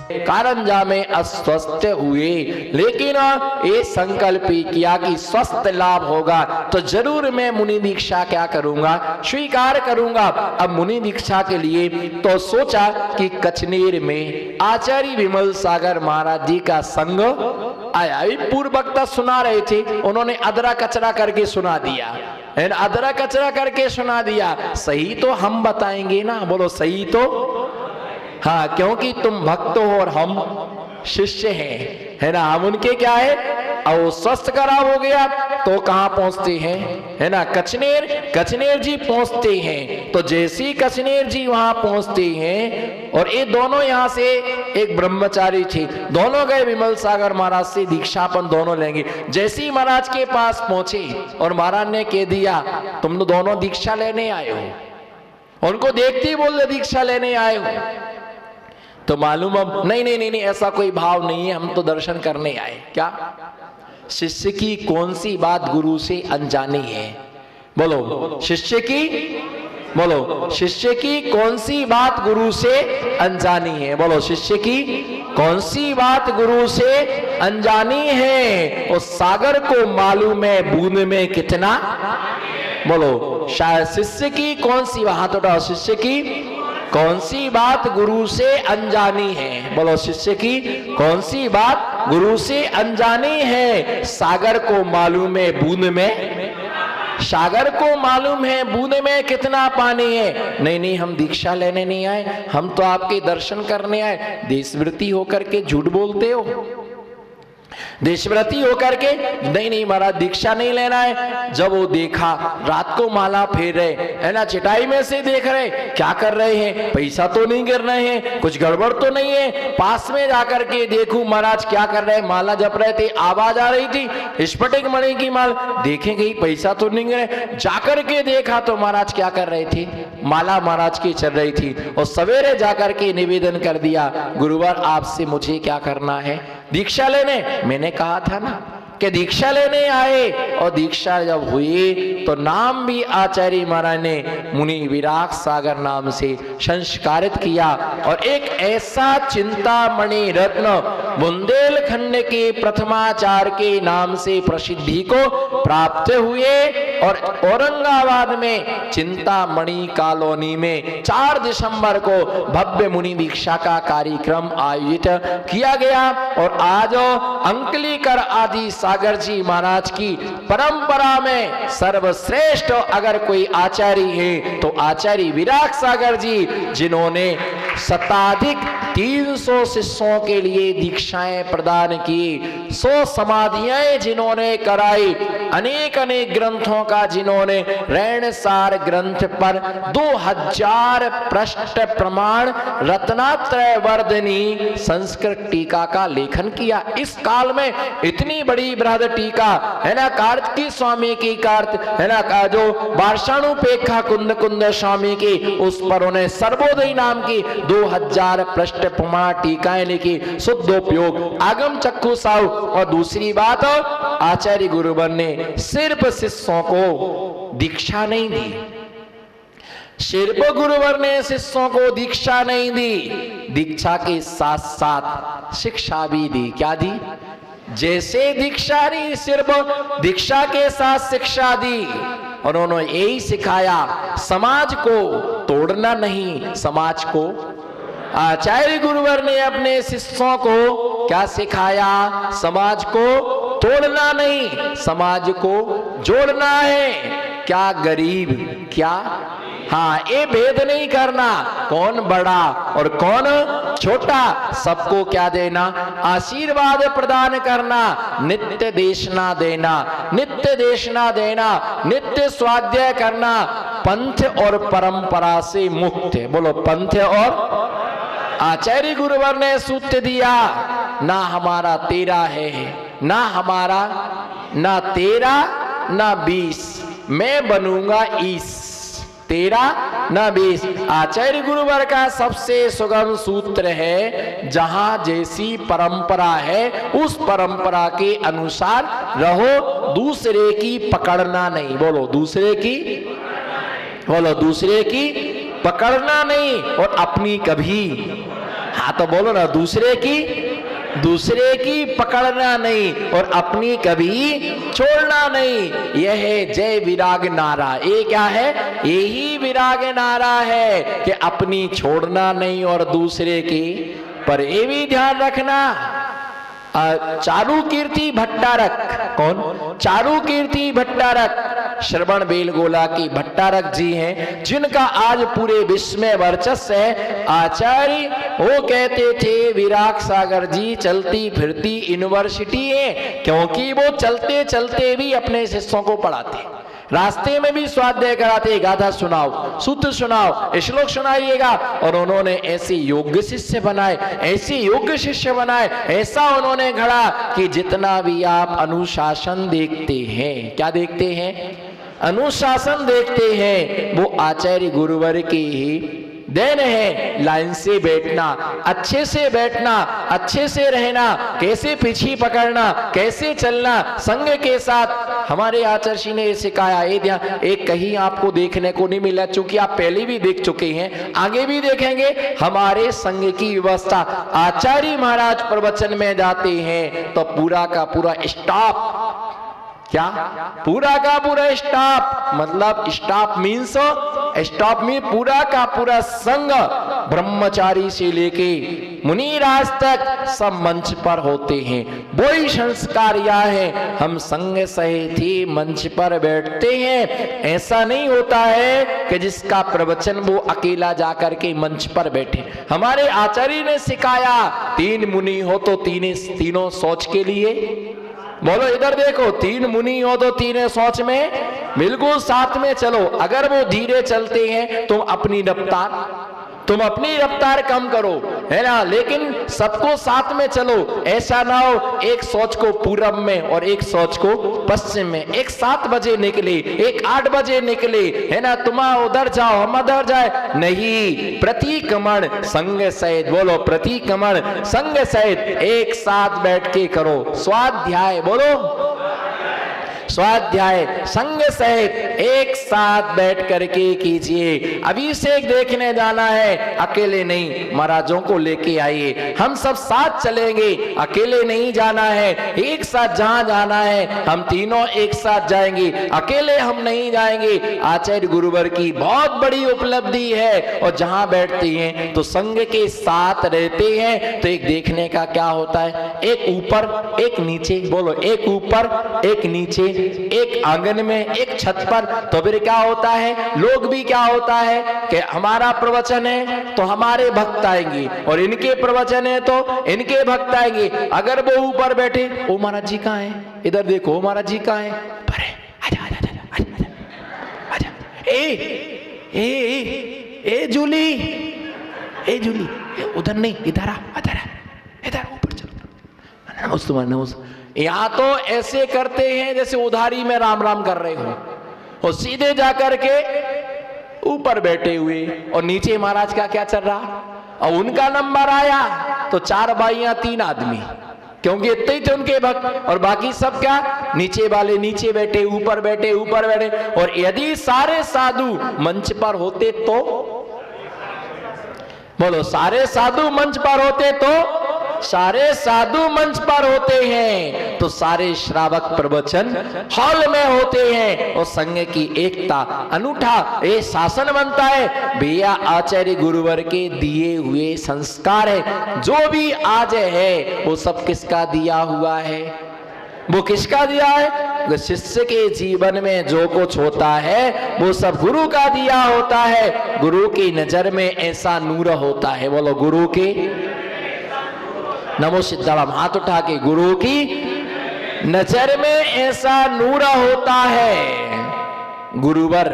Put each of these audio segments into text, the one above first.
कारंजा में अस्वस्थ हुए, लेकिन ये संकल्प किया कि स्वस्थ लाभ होगा तो जरूर मैं मुनि दीक्षा क्या करूंगा, स्वीकार करूंगा। अब मुनि दीक्षा के लिए तो सोचा कि कचनेर में आचार्य विमल सागर महाराज जी का संग आया। पूर्व वक्ता सुना रहे थे, उन्होंने अदरा कचरा करके सुना दिया, अदरा कचरा करके सुना दिया। सही तो हम बताएंगे ना, बोलो सही तो, हाँ, क्योंकि तुम भक्त हो और हम शिष्य हैं, है ना। हम उनके क्या है, और स्वस्थ खराब हो गया तो कहां पहुंचते हैं, है ना, कचनेर जी पहुंचते हैं। तो जैसे ही कचनेर जी वहां पहुंचते हैं, और ये दोनों यहां से एक ब्रह्मचारी थे, दोनों गए विमल सागर महाराज से दीक्षापन दोनों लेंगे। जैसे ही महाराज के पास पहुंचे और महाराज ने कह दिया तुम दोनों दीक्षा लेने आए हो, उनको देखते ही बोल दीक्षा लेने आए हो, तो मालूम अब नहीं ऐसा कोई भाव नहीं है, हम तो दर्शन करने आए। क्या शिष्य की कौन सी बात गुरु से अनजानी है, बोलो शिष्य की, बोलो शिष्य की कौन सी बात गुरु से अनजानी है, बोलो शिष्य की कौन सी बात गुरु से अनजानी है। और सागर को मालूम है बूंद में कितना, बोलो शायद शिष्य की कौन सी, हाथ उठाओ, शिष्य की कौन सी बात गुरु से अनजानी है, बोलो शिष्य की कौन सी बात गुरु से अनजानी है। सागर को मालूम है बूंद में, सागर को मालूम है बूंद में कितना पानी है। नहीं हम दीक्षा लेने नहीं आए, हम तो आपके दर्शन करने आए। देशव्रती होकर के झूठ बोलते हो, देशव्रती होकर के नहीं महाराज दीक्षा नहीं लेना है। जब वो देखा रात को माला फेर रहे, है ना, चिटाई में से देख रहे क्या कर रहे हैं, पैसा तो नहीं गिर रहे हैं, कुछ गड़बड़ तो नहीं है। पास में जाकर के देखूं महाराज क्या कर रहे हैं, माला जप रहे थे, आवाज आ रही थी स्फटिक मणि की माल, देखेंगे पैसा तो नहीं गिरे। जाकर के देखा तो महाराज क्या कर रहे थे, माला महाराज की चल रही थी। और सवेरे जाकर के निवेदन कर दिया गुरुवार आपसे मुझे क्या करना है, दीक्षा लेने। मैंने कहा था ना कि दीक्षा लेने आए, और दीक्षा जब हुई तो नाम भी आचार्य महाराज ने मुनि विराग सागर नाम से संस्कारित किया। और एक ऐसा चिंतामणि रत्न बुंदेलखंड के प्रथमाचार्य के नाम से प्रसिद्धि को प्राप्त हुए। और औरंगाबाद में चिंतामणि कॉलोनी में 4 दिसंबर को भव्य मुनि दीक्षा का कार्यक्रम आयोजित किया गया। और आज अंकलीकर आदि सागर जी महाराज की परंपरा में सर्वश्रेष्ठ अगर कोई आचार्य है तो आचार्य विराग सागर जी, जिन्होंने शताधिक 300 शिष्यों के लिए दीक्षाएं प्रदान की, 100 समाधियां जिन्होंने कराई, अनेक ग्रंथों का जिन्होंने रैणसार ग्रंथ पर 2000 पृष्ठ प्रमाण रत्नात्रय वर्धनी संस्कृत टीका का लेखन किया। इस काल में इतनी बड़ी बृहद टीका, है ना, कार्तिकी स्वामी की है ना, जो वार्षाणुपेक्षा कुंद स्वामी की, उस पर उन्हें सर्वोदय नाम की 2000 पृष्ठ प्रमाण टीकाएं लिखी, शुद्धोपयोग आगम चक्षु साव। और दूसरी बात, आचार्य गुरुवर ने सिर्फ शिष्यों को दीक्षा नहीं दी, सिर्फ गुरुवर ने शिष्यों को दीक्षा नहीं दी, दीक्षा के साथ साथ शिक्षा भी दी। क्या दी, जैसे दीक्षा दी सिर्फ दीक्षा के साथ शिक्षा दी। और उन्होंने यही सिखाया, समाज को तोड़ना नहीं, समाज को। आचार्य गुरुवर ने अपने शिष्यों को क्या सिखाया, समाज को तोड़ना नहीं, समाज को जोड़ना है। क्या गरीब, क्या, हाँ, ये भेद नहीं करना, कौन बड़ा और कौन छोटा, सबको क्या देना, आशीर्वाद प्रदान करना, नित्य देशना देना, नित्य देशना देना, नित्य स्वाध्याय करना, पंथ और परंपरा से मुक्त। बोलो पंथ और। आचार्य गुरुवर ने सूत्र दिया, ना हमारा तेरा है, ना हमारा, ना तेरा ना 20, मैं बनूंगा 20, तेरा ना 20। आचार्य गुरुवर का सबसे सुगम सूत्र है, जहां जैसी परंपरा है उस परंपरा के अनुसार रहो, दूसरे की पकड़ना नहीं। बोलो दूसरे की, बोलो दूसरे की पकड़ना नहीं, और अपनी कभी, हाँ तो बोलो ना, दूसरे की पकड़ना नहीं और अपनी कभी छोड़ना नहीं। यह है जय विराग नारा। ये क्या है? यही विराग नारा है कि अपनी छोड़ना नहीं और दूसरे की। पर ये भी ध्यान रखना, चारुकीर्ति भट्टारक, कौन? चारुकीर्ति भट्टारक श्रवण बेलगोला की भट्टारक जी हैं, जिनका आज पूरे विश्व में वर्चस्व है। आचार्य वो कहते थे विराग सागर जी चलती फिरती यूनिवर्सिटी है, क्योंकि वो चलते चलते भी अपने शिष्यों को पढ़ाते, रास्ते में भी स्वाध्याय कराते, गाथा सुनाओ, सूत्र सुनाओ, श्लोक सुनाइएगा। और उन्होंने ऐसे योग्य शिष्य बनाए, ऐसे योग्य शिष्य बनाए, ऐसा उन्होंने घड़ा कि जितना भी आप अनुशासन देखते हैं, क्या देखते हैं? अनुशासन देखते हैं, वो आचार्य गुरुवर की ही देन है। लाइन से बैठना, अच्छे से बैठना, अच्छे से रहना, कैसे पीछे पकड़ना, कैसे चलना संग के साथ। हमारे आचार्य जी ने सिखाया। एक कहीं आपको देखने को नहीं मिला, चूंकि आप पहले भी देख चुके हैं, आगे भी देखेंगे। हमारे संग की व्यवस्था, आचार्य महाराज प्रवचन में जाते हैं तो पूरा का पूरा स्टाफ, क्या पूरा का पूरा स्टाफ, मतलब स्टाफ मीन्स स्टाफ में पूरा का पूरा संघ, ब्रह्मचारी से लेके मुनिराज तक सब मंच पर होते हैं। वही संस्कार यह है, हम संग सहित ही मंच पर बैठते हैं। ऐसा नहीं होता है कि जिसका प्रवचन वो अकेला जाकर के मंच पर बैठे। हमारे आचार्य ने सिखाया, 3 मुनि हो तो तीनों सोच के लिए, बोलो इधर देखो, 3 मुनि हो तो 3 सोच में बिल्कुल साथ में चलो। अगर वो धीरे चलते हैं तुम अपनी रफ्तार कम करो, है ना, लेकिन सबको साथ में चलो। ऐसा ना हो एक सोच को पूरब में और एक सोच को पश्चिम में, एक 7 बजे निकले, एक 8 बजे निकले, है ना, तुम उधर जाओ हम उधर जाए, नहीं। प्रतिक्रमण संग सहित, बोलो प्रतिक्रमण संग सहित एक साथ बैठ के करो। स्वाध्याय, बोलो स्वाध्याय संग सहित एक साथ बैठ करके कीजिए। अभिषेक देखने जाना है, अकेले नहीं, महाराजों को लेके आइए, हम सब साथ चलेंगे, अकेले नहीं जाना है। एक साथ जहां जाना है हम तीनों एक साथ जाएंगे, अकेले हम नहीं जाएंगे। आचार्य गुरुवर की बहुत बड़ी उपलब्धि है। और जहां बैठते हैं तो संग के साथ रहते हैं तो एक देखने का क्या होता है, एक ऊपर एक नीचे, बोलो एक ऊपर एक नीचे, एक आंगन में एक छत पर। तो फिर क्या होता है, लोग भी क्या होता है कि हमारा प्रवचन है तो हमारे भक्त आएंगे और इनके प्रवचन है तो इनके भक्त आएंगे। अगर वो ऊपर बैठे, ओ महाराज जी कहाँ है, इधर देखो महाराज जी कहाँ है, आजा आजा आजा आजा आजा, ए जूली, ए जूली, उधर नहीं, इधर आ, इधर ऊपर चलो। नमस्ते। यहाँ तो ऐसे करते हैं जैसे उधारी में राम राम कर रहे हो, और सीधे जाकर के ऊपर बैठे हुए, और नीचे महाराज का क्या चल रहा। और उनका नंबर आया तो 4 बाइयां 3 आदमी, क्योंकि इतने ही थे उनके भक्त, और बाकी सब क्या, नीचे वाले नीचे बैठे, ऊपर बैठे ऊपर बैठे। और यदि सारे साधु मंच पर होते तो, बोलो सारे साधु मंच पर होते तो, सारे साधु मंच पर होते हैं तो सारे श्रावक प्रवचन हॉल में होते हैं। और संघ की एकता, अनूठा ये शासन बनता है। भैया आचार्य गुरुवर के दिए हुए संस्कार है, जो भी आज है वो सब किसका दिया हुआ है, वो किसका दिया है? शिष्य के जीवन में जो कुछ होता है वो सब गुरु का दिया होता है। गुरु की नजर में ऐसा नूर होता है, बोलो गुरु के नमो सिद्धाराम, हाथ उठा के, गुरु की नजर में ऐसा नूर होता है। गुरुवर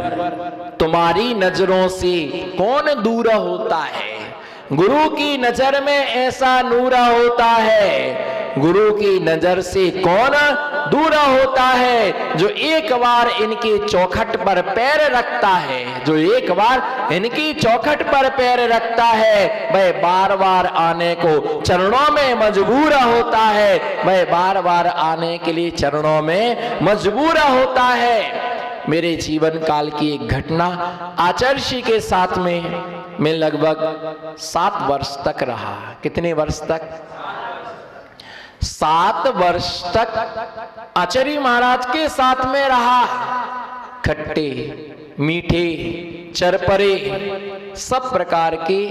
तुम्हारी नजरों से कौन दूर होता है, गुरु की नजर में ऐसा नूर होता है। गुरु की नजर से कौन दूर होता है, जो एक बार इनकी चौखट पर पैर रखता है, जो एक बार इनकी चौखट पर पैर रखता है, वह बार बार आने को चरणों में मजबूर होता है, वह बार बार आने के लिए चरणों में मजबूर होता है। मेरे जीवन काल की एक घटना। आचार्य के साथ में मैं लगभग 7 वर्ष तक रहा। कितने वर्ष तक? 7 वर्ष तक आचार्य महाराज के साथ में रहा। खट्टे मीठे चरपरे सब प्रकार के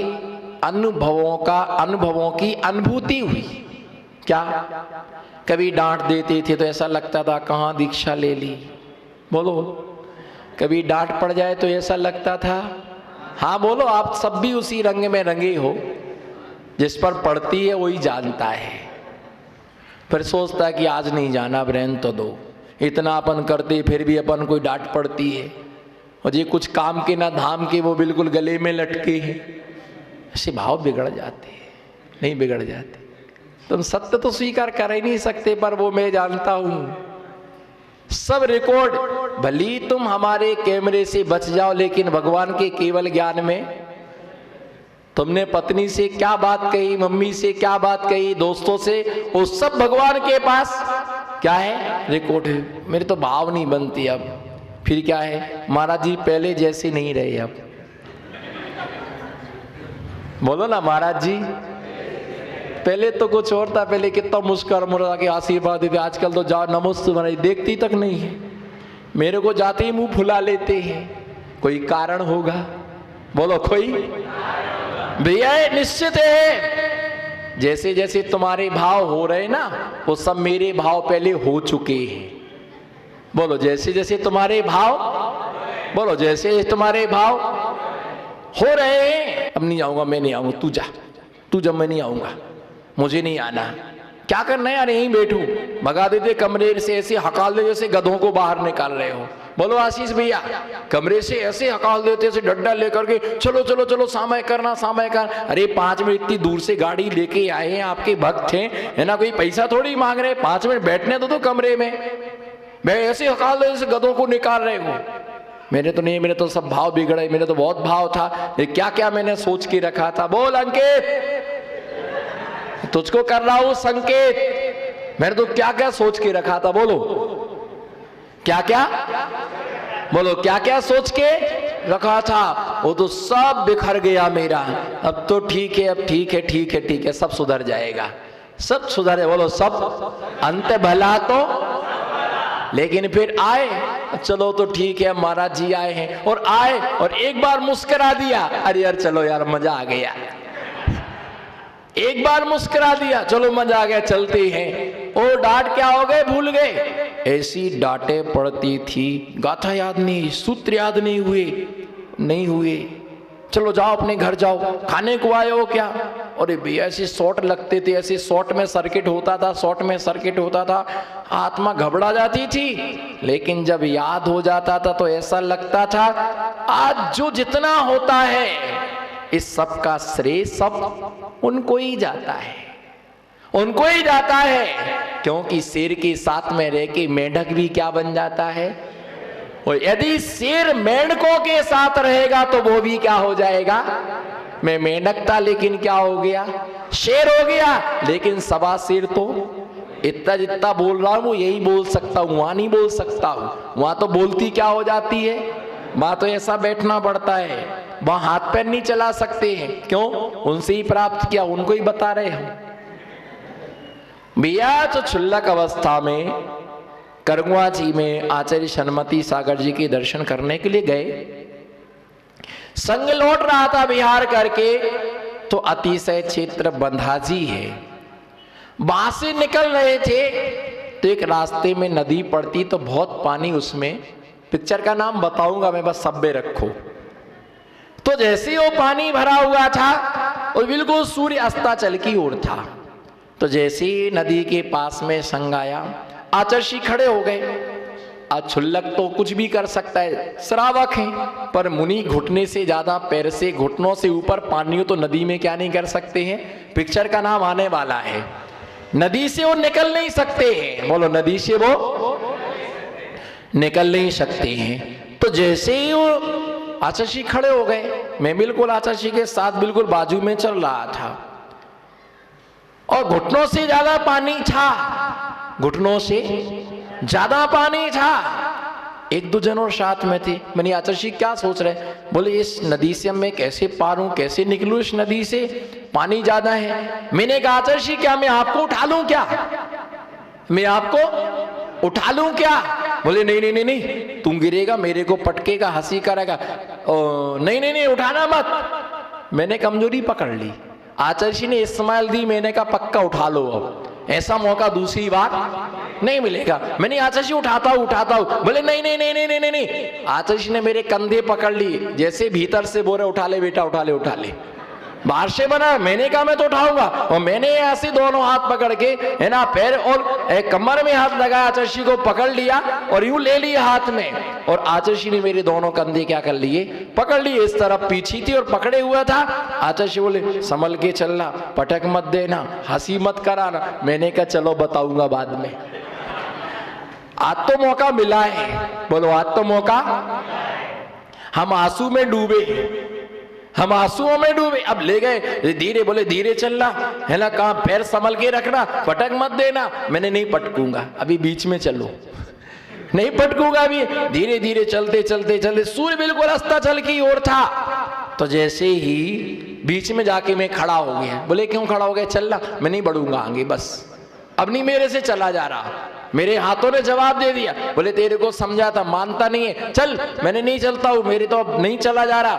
अनुभवों की अनुभूति हुई। क्या? कभी डांट देते थे तो ऐसा लगता था कहाँ दीक्षा ले ली। बोलो। कभी डांट पड़ जाए तो ऐसा लगता था, हाँ बोलो, आप सब भी उसी रंग में रंगे हो। जिस पर पड़ती है वही जानता है। फिर सोचता है कि आज नहीं जाना, अब रहने तो दो। इतना अपन करते फिर भी अपन कोई डांट पड़ती है, और ये कुछ काम के ना धाम के, वो बिल्कुल गले में लटके हैं। ऐसे भाव बिगड़ जाते हैं। नहीं बिगड़ जाते? तुम सत्य तो स्वीकार कर ही नहीं सकते, पर वो मैं जानता हूं सब रिकॉर्ड। भली तुम हमारे कैमरे से बच जाओ, लेकिन भगवान के केवल ज्ञान में तुमने पत्नी से क्या बात कही, मम्मी से क्या बात कही, दोस्तों से, वो सब भगवान के पास क्या है? रिकॉर्ड है। मेरे तो भाव नहीं बनती अब। फिर क्या है? महाराज जी पहले जैसे नहीं रहे अब। बोलो ना महाराज जी, पहले तो कुछ और था। पहले कितना मुस्कुरा मुरा के आशीर्वाद देते, आजकल तो जाओ नमस्ते बनाई देखती तक नहीं है। मेरे को जाते ही मुंह फुला लेते हैं। कोई कारण होगा? बोलो कोई भैया? निश्चित है, जैसे जैसे तुम्हारे भाव हो रहे ना, वो सब मेरे भाव पहले हो चुके हैं। बोलो जैसे जैसे तुम्हारे भाव, बोलो जैसे तुम्हारे भाव हो रहे हैं। अब नहीं आऊंगा, मैं नहीं आऊंगा, तू जा, तू जब मैं नहीं आऊंगा, मुझे नहीं आना। क्या करना है यार? यहीं बैठू। भगा देते कमरे से, ऐसे हकाल दे जैसे गधों को बाहर निकाल रहे हो। बोलो आशीष भैया, कमरे से ऐसे हकाल देते, ऐसे डंडा लेकर के, चलो चलो चलो सामय करना, सामय कर। अरे 5 मिनट इतनी दूर से गाड़ी लेके आए हैं, आपके भक्त हैं, है ना, कोई पैसा थोड़ी मांग रहे। 5 मिनट बैठने दो कमरे में। मैं ऐसे हकाल दे जैसे गधों को निकाल रहे हो। मेरे तो नहीं, मेरे तो सब भाव बिगड़े। मेरे तो बहुत भाव था। क्या क्या मैंने सोच के रखा था। बोल अंकित, तुझको कर रहा हूं संकेत। मैंने तो क्या क्या सोच के रखा था। बोलो क्या क्या? बोलो क्या क्या सोच के रखा था। वो तो सब बिखर गया मेरा। अब तो ठीक है, अब ठीक है, ठीक है, ठीक है, सब सुधर जाएगा, सब सुधरे। बोलो सब अंत भला तो। लेकिन फिर आए, चलो तो ठीक है, महाराज जी आए हैं, और आए और एक बार मुस्कुरा दिया। अरे यार चलो यार, मजा आ गया। एक बार मुस्कुरा दिया, चलो मजा आ गया, चलते हैं। ओ डांट क्या हो गए, भूल गए। ऐसी डांटे पड़ती थी, गाथा याद नहीं, सूत्र याद नहीं हुए। चलो जाओ अपने घर जाओ, खाने को आए हो क्या? अरे भैया ऐसे शॉर्ट लगते थे, ऐसे शॉर्ट में सर्किट होता था, आत्मा घबरा जाती थी। लेकिन जब याद हो जाता था तो ऐसा लगता था आज जो जितना होता है इस सब का श्रेय सब उनको ही जाता है, उनको ही जाता है। क्योंकि शेर के साथ में रह के मेंढक भी क्या बन जाता है। और यदि शेर मेंढकों के साथ रहेगा तो वो भी क्या हो जाएगा। मैं मेंढक था लेकिन क्या हो गया, शेर हो गया। लेकिन सवा शेर तो इतना जितना बोल रहा हूं वो यही बोल सकता हूं, वहां नहीं बोल सकता हूं। वहां तो बोलती क्या हो जाती है, वहां तो ऐसा बैठना पड़ता है, वहां हाथ पैर नहीं चला सकते हैं। क्यों? उनसे ही प्राप्त किया, उनको ही बता रहे हम। भैया तो क्षुल्लक अवस्था में करगुआ जी में आचार्य सन्मति सागर जी के दर्शन करने के लिए गए। संग लौट रहा था बिहार करके, तो अतिशय क्षेत्र बंधाजी है, वहां से निकल रहे थे तो एक रास्ते में नदी पड़ती, तो बहुत पानी उसमें। पिक्चर का नाम बताऊंगा मैं, बस सब्बे रखो। तो जैसे वो पानी भरा हुआ था और बिल्कुल सूर्य अस्ताचल की ओर था, तो जैसे नदी के पास में संग आया, आचार्य खड़े हो गए। आज क्षुल्लक तो कुछ भी कर सकता है, श्रावक है, पर मुनि घुटने से ज्यादा, पैर से, घुटनों से ऊपर पानी हो तो नदी में क्या नहीं कर सकते हैं। पिक्चर का नाम आने वाला है। नदी से वो निकल नहीं सकते हैं। बोलो नदी से वो निकल नहीं सकते हैं। तो जैसे ही वो आचार्य खड़े हो गए, मैं बिल्कुल आचार्य के साथ बिल्कुल बाजू में चल रहा था, और घुटनों से ज्यादा पानी था, घुटनों से ज्यादा पानी था। एक दो जन और साथ में थे। मैंने आचार्य क्या सोच रहे? बोले इस नदी से मैं कैसे पार हूं, कैसे निकलूं इस नदी से, पानी ज्यादा है। मैंने कहा आचार्य क्या मैं आपको उठा लूं क्या, मैं आपको उठा लूं क्या? बोले नहीं नहीं नहीं नहीं, तुम गिरेगा, मेरे को पटकेगा, हंसी करेगा। नहीं नहीं नहीं, उठाना मत। मैंने कमजोरी पकड़ ली। आचार्य ने इस्माइल दी, मैंने कहा पक्का उठा लो, अब ऐसा मौका दूसरी बार नहीं मिलेगा। मैंने आचार्य उठाता हूं। बोले नहीं नहीं नहीं नहीं नहीं नहीं। आचार्य ने मेरे कंधे पकड़ लिए, जैसे भीतर से बोले उठा ले बेटा, उठा ले। बाहर से बना, मैंने कहा मैं तो उठाऊंगा, और मैंने ऐसे दोनों हाथ पकड़ के है ना, पैर और एक कमर में हाथ लगाया, आचार्य को पकड़ लिया और यूं ले लिया हाथ में। और आचार्य ने मेरे दोनों कंधे क्या कर लिए, पकड़ लिए। इस तरफ पीछी थी और पकड़े हुआ था। आचार्य बोले संभल के चलना, पटक मत देना, हंसी मत कराना। मैंने कहा चलो बताऊंगा बाद में, आज तो मौका मिला है। बोलो आज तो मौका। हम आंसू में डूबे, हम आंसुओं में डूबे। अब ले गए धीरे, बोले धीरे चलना है ना, कहा पैर संभल के रखना, पटक मत देना। मैंने नहीं पटकूंगा, अभी बीच में चलो, नहीं पटकूंगा अभी। धीरे धीरे चलते चलते चलते सूर्य बिल्कुल अस्ताचल की ओर था। तो जैसे ही बीच में जाके मैं खड़ा हो गया। बोले क्यों खड़ा हो गया? चलना, मैं नहीं बढ़ूंगा आगे, बस अब नहीं मेरे से चला जा रहा। मेरे हाथों ने जवाब दे दिया। बोले तेरे को समझा था, मानता नहीं है, चल। मैंने नहीं चलता हूं, मेरे तो अब नहीं चला जा रहा।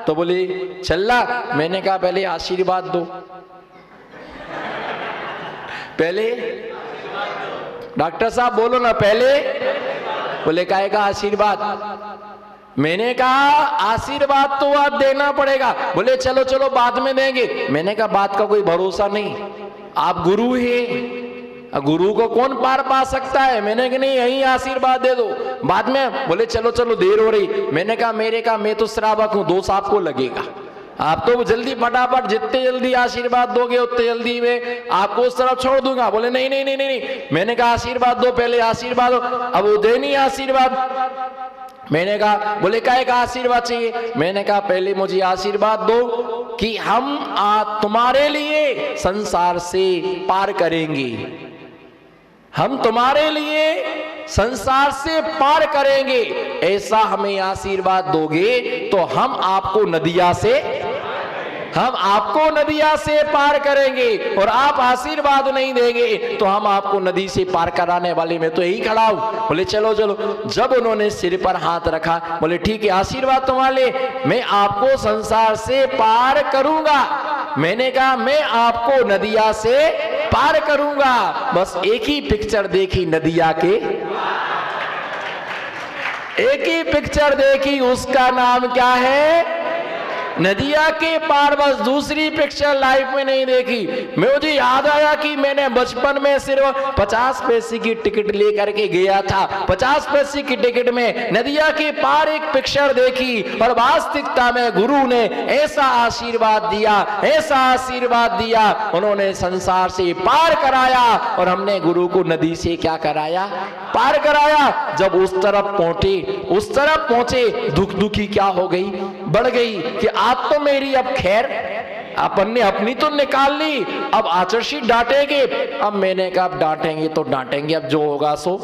तो बोले चलना। मैंने कहा पहले आशीर्वाद दो, पहले डॉक्टर साहब बोलो ना, पहले। बोले काहे का आशीर्वाद? मैंने कहा आशीर्वाद तो आप देना पड़ेगा। बोले चलो चलो बाद में देंगे। मैंने कहा बात का कोई भरोसा नहीं, आप गुरु हैं, गुरु को कौन पार पा सकता है। मैंने कहा नहीं, यही आशीर्वाद दे दो, बाद में। बोले चलो चलो देर हो रही। मैंने कहा मैं तो श्रावक हूं, दोष आपको लगेगा, आप तो जल्दी फटाफट, जितने जल्दी आशीर्वाद दोगे उतने जल्दी मैं आपको उस तरफ छोड़ दूंगा। बोले नहीं नहीं नहीं नहीं, मैंने कहा आशीर्वाद दो, पहले आशीर्वाद दो। अब वो दे नहीं आशीर्वाद। मैंने कहा बोले काहे का आशीर्वाद चाहिए? मैंने कहा पहले मुझे आशीर्वाद दो कि हम तुम्हारे लिए संसार से पार करेंगे, हम तुम्हारे लिए संसार से पार करेंगे, ऐसा हमें आशीर्वाद दोगे तो हम आपको नदिया से पार करेंगे। और आप आशीर्वाद नहीं देंगे तो हम आपको नदी से पार कराने वाले में तो यही खड़ा हूं। बोले चलो चलो। जब उन्होंने सिर पर हाथ रखा, बोले ठीक है आशीर्वाद तुम्हारे, मैं आपको संसार से पार करूंगा। मैंने कहा मैं आपको नदिया से पार करूंगा। बस एक ही पिक्चर देखी नदिया के, एक ही पिक्चर देखी, उसका नाम क्या है? नदिया के पार। बस दूसरी पिक्चर लाइफ में नहीं देखी। मुझे याद आया कि मैंने बचपन में सिर्फ 50 पैसे की टिकट लेकर के गया था। 50 पैसे की टिकट में नदिया के पार एक पिक्चर देखी, और वास्तविकता में गुरु ने ऐसा आशीर्वाद दिया, ऐसा आशीर्वाद दिया, उन्होंने संसार से पार कराया। और हमने गुरु को नदी से क्या कराया? पार कराया। जब उस तरफ पहुंचे, दुखी क्या हो गई? बढ़ गई कि आप तो मेरी अब खैर, अपन ने अपनी तो निकाल ली, अब आचार्य डांटेंगे। अब मैंने कहा अब डांटेंगे तो डांटेंगे, अब जो होगा सो